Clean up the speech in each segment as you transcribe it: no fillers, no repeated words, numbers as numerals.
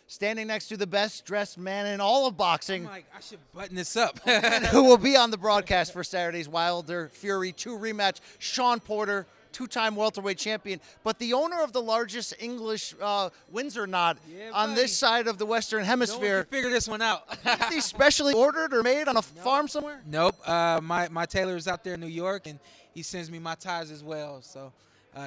standing next to the best-dressed man in all of boxing, I'm like, I should button this up. who will be on the broadcast for Saturday's Wilder Fury II rematch, Shawn Porter, two-time welterweight champion, but the owner of the largest English Windsor knot on this side of the Western Hemisphere. No one can figure this one out. These specially ordered or made on a farm somewhere? Nope. My tailor is out there in New York, and he sends me my ties as well. So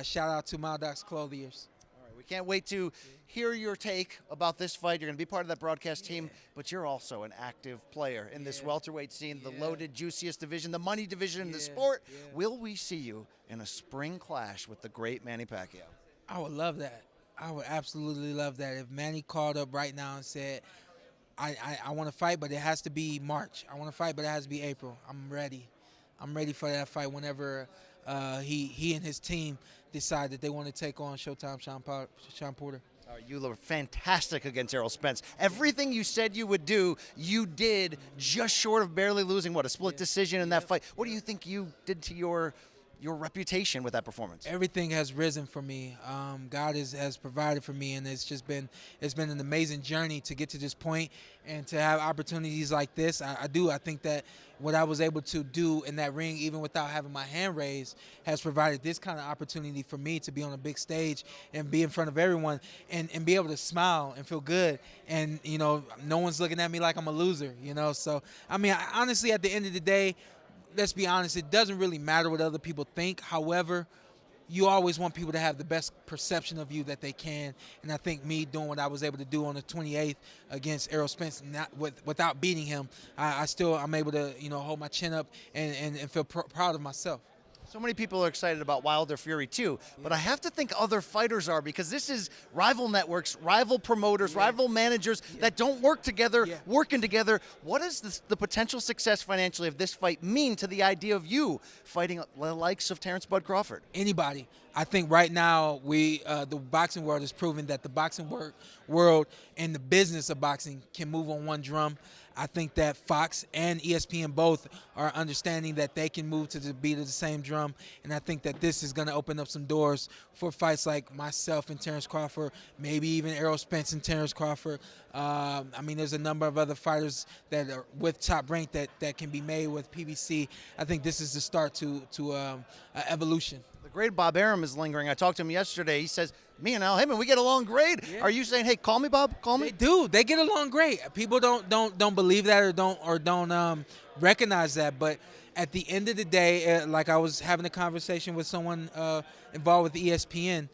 shout out to Maldocs Clothiers. All right, we can't wait to hear your take about this fight. You're going to be part of that broadcast team, but you're also an active player in this welterweight scene, the loaded, juiciest division, the money division in the sport. Will we see you in a spring clash with the great Manny Pacquiao? I would love that. I would absolutely love that. If Manny called up right now and said, I want to fight, but it has to be March. I want to fight, but it has to be April. I'm ready. I'm ready for that fight whenever he and his team decide that they want to take on Showtime Shawn Porter. You look fantastic against Errol Spence. Everything you said you would do, you did, just short of barely losing, what, a split decision in that fight. What do you think you did to your reputation with that performance? Everything has risen for me. God has provided for me, and it's been an amazing journey to get to this point and to have opportunities like this. I think that what I was able to do in that ring, even without having my hand raised, has provided this kind of opportunity for me to be on a big stage and be in front of everyone and be able to smile and feel good. And, you know, no one's looking at me like I'm a loser, you know. So, I mean, honestly, at the end of the day, let's be honest, it doesn't really matter what other people think. However, you always want people to have the best perception of you that they can. And I think me doing what I was able to do on the 28th against Errol Spence, without beating him, I'm able to, you know, hold my chin up and feel proud of myself. So many people are excited about Wilder Fury II, but I have to think other fighters are, because this is rival networks, rival promoters, rival managers that don't work together, working together. What does the potential success financially of this fight mean to the idea of you fighting the likes of Terence "Bud" Crawford? Anybody. I think right now the boxing world has proven that the boxing world and the business of boxing can move on one drum. I think that Fox and ESPN both are understanding that they can move to the beat of the same drum, and I think that this is going to open up some doors for fights like myself and Terence Crawford, maybe even Errol Spence and Terence Crawford. I mean, there's a number of other fighters that are with Top Rank that can be made with PBC. I think this is the start to evolution. The great Bob Arum is lingering. I talked to him yesterday. He says, me and Al Heyman, we get along great. Are you saying, hey, call me, Bob? Call me? They do. They get along great. People don't believe that or don't recognize that. But at the end of the day, like I was having a conversation with someone involved with ESPN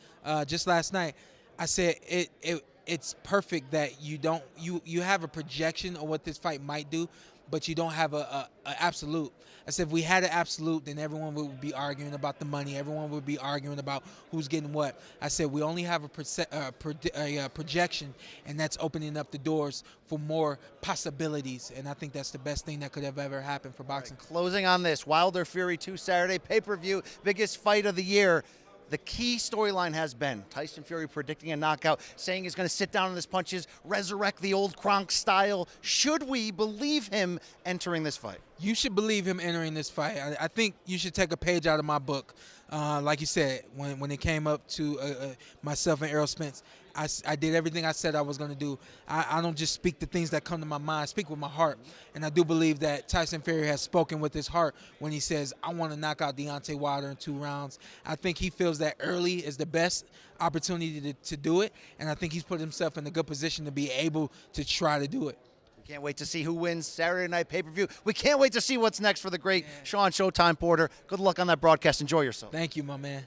just last night, I said it's perfect that you have a projection of what this fight might do, but you don't have a absolute. I said if we had an absolute, then everyone would be arguing about the money. Everyone would be arguing about who's getting what. I said we only have a projection, and that's opening up the doors for more possibilities. And I think that's the best thing that could have ever happened for boxing. Right, closing on this, Wilder Fury II Saturday, pay-per-view, biggest fight of the year. The key storyline has been Tyson Fury predicting a knockout, saying he's going to sit down on his punches, resurrect the old Kronk style. Should we believe him entering this fight? You should believe him entering this fight. I think you should take a page out of my book. Like you said, when it came up to myself and Errol Spence, I did everything I said I was going to do. I don't just speak the things that come to my mind. I speak with my heart. And I do believe that Tyson Fury has spoken with his heart when he says, I want to knock out Deontay Wilder in 2 rounds. I think he feels that early is the best opportunity to do it. And I think he's put himself in a good position to be able to try to do it. We can't wait to see who wins Saturday night pay-per-view. We can't wait to see what's next for the great Shawn Showtime Porter. Good luck on that broadcast. Enjoy yourself. Thank you, my man.